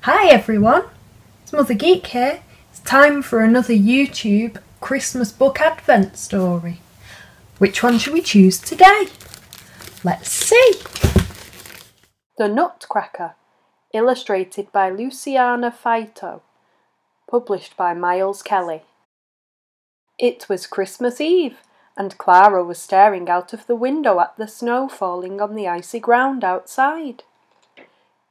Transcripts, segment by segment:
Hi everyone, it's MotherGeek here. It's time for another YouTube Christmas book advent story. Which one should we choose today? Let's see! The Nutcracker, illustrated by Luciana Feito, published by Miles Kelly. It was Christmas Eve, and Clara was staring out of the window at the snow falling on the icy ground outside.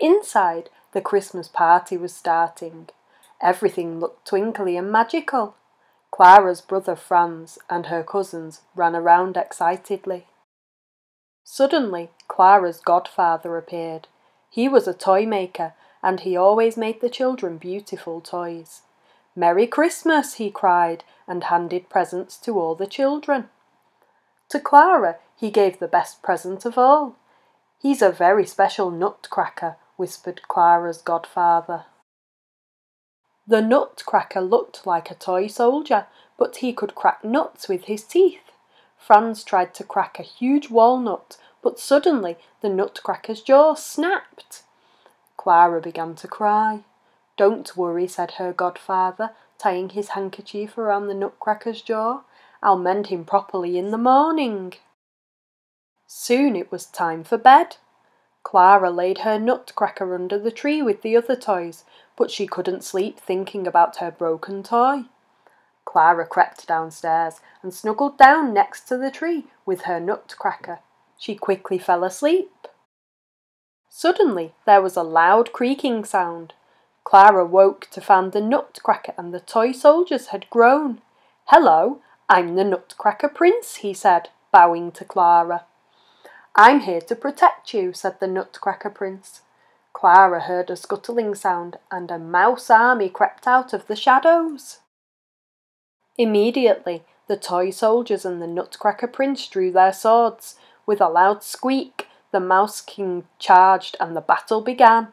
Inside, the Christmas party was starting. Everything looked twinkly and magical. Clara's brother Franz and her cousins ran around excitedly. Suddenly, Clara's godfather appeared. He was a toy maker, and he always made the children beautiful toys. "Merry Christmas!" he cried, and handed presents to all the children. To Clara, he gave the best present of all. "He's a very special Nutcracker," whispered Clara's godfather. The Nutcracker looked like a toy soldier, but he could crack nuts with his teeth. Franz tried to crack a huge walnut, but suddenly the Nutcracker's jaw snapped. Clara began to cry. "Don't worry," said her godfather, tying his handkerchief around the Nutcracker's jaw. "I'll mend him properly in the morning." Soon it was time for bed. Clara laid her Nutcracker under the tree with the other toys, but she couldn't sleep thinking about her broken toy. Clara crept downstairs and snuggled down next to the tree with her Nutcracker. She quickly fell asleep. Suddenly there was a loud creaking sound. Clara woke to find the Nutcracker and the toy soldiers had grown. "Hello, I'm the Nutcracker Prince," he said, bowing to Clara. "I'm here to protect you," said the Nutcracker Prince. Clara heard a scuttling sound, and a mouse army crept out of the shadows. Immediately, the toy soldiers and the Nutcracker Prince drew their swords. With a loud squeak, the Mouse King charged, and the battle began.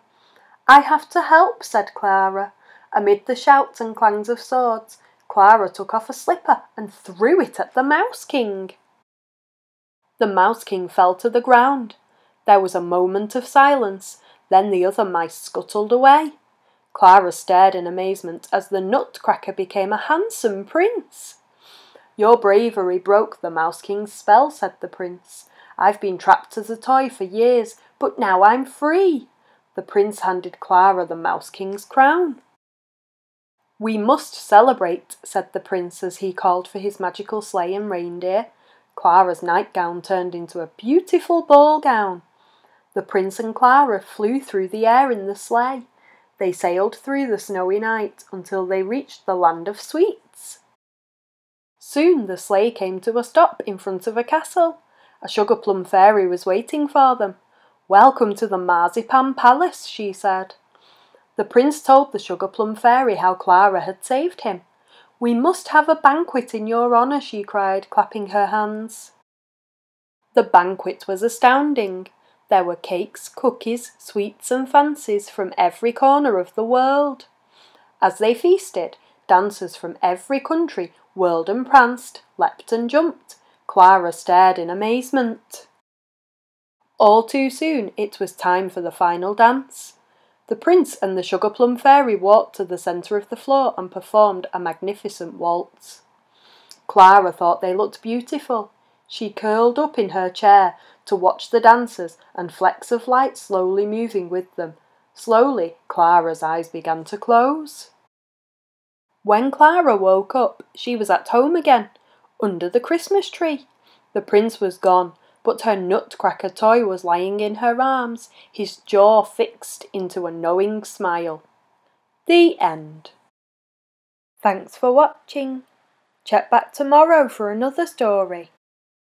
"I have to help," said Clara. Amid the shouts and clangs of swords, Clara took off a slipper and threw it at the Mouse King. The Mouse King fell to the ground. There was a moment of silence, then the other mice scuttled away. Clara stared in amazement as the Nutcracker became a handsome prince. "Your bravery broke the Mouse King's spell," said the prince. "I've been trapped as a toy for years, but now I'm free." The prince handed Clara the Mouse King's crown. "We must celebrate," said the prince as he called for his magical sleigh and reindeer. Clara's nightgown turned into a beautiful ball gown. The prince and Clara flew through the air in the sleigh. They sailed through the snowy night until they reached the land of sweets. Soon the sleigh came to a stop in front of a castle. A sugar plum fairy was waiting for them. "Welcome to the Marzipan Palace," she said. The prince told the sugar plum fairy how Clara had saved him. "We must have a banquet in your honour," she cried, clapping her hands. The banquet was astounding. There were cakes, cookies, sweets and fancies from every corner of the world. As they feasted, dancers from every country whirled and pranced, leapt and jumped. Clara stared in amazement. All too soon it was time for the final dance. The prince and the sugar plum fairy walked to the centre of the floor and performed a magnificent waltz. Clara thought they looked beautiful. She curled up in her chair to watch the dancers and flecks of light slowly moving with them. Slowly, Clara's eyes began to close. When Clara woke up, she was at home again, under the Christmas tree. The prince was gone, but her Nutcracker toy was lying in her arms, his jaw fixed into a knowing smile. The end. Thanks for watching. Check back tomorrow for another story.